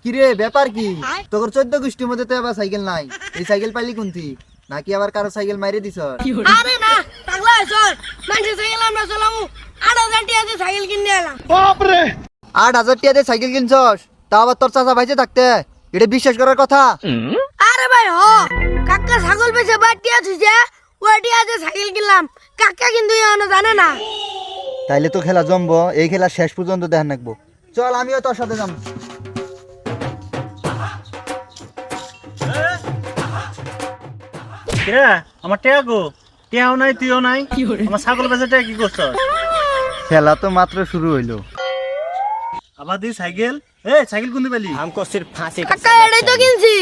কি রে ব্যাপার কি তোর 14 গোষ্ঠীর মধ্যে তো আবার সাইকেল নাই, এই সাইকেল পাইলি কোনটি? নাকি আবার কারো সাইকেল মাইরে দিছ? আরে না পাগলা চল মানুষের সাইকেল আমরা চলামু 8,000 টাকা দিয়ে সাইকেল কিনে এলাম। 8,000 টাকা দিয়ে সাইকেল কিনছস, তা আবার তোর চাচা ভাইজে থাকতে এটা বিশ্বাস করার কথা? আরে ভাই হ কাকা ছাগল বেচে বাটিয়া থুইছে ওইটি আজ সাইকেল কিনলাম, কাকা কিন্তু এখনো জানে না। তাইলে তো খেলা জমবো, এই খেলা শেষ পর্যন্ত দেখান রাখবো। চল আমিও তোর সাথে যাম। কে আমার টেয়া গো, টেয়াও নাই তুইও নাই, আমার ছাগল বেচে টেয়া কি করছ? খেলা তো মাত্র শুরু হইলো। আবার দি সাইকেল, এ সাইকেল কোনদি পেলি? हमको सिर्फ फांसी का কাকা এটাই তো কিনছি।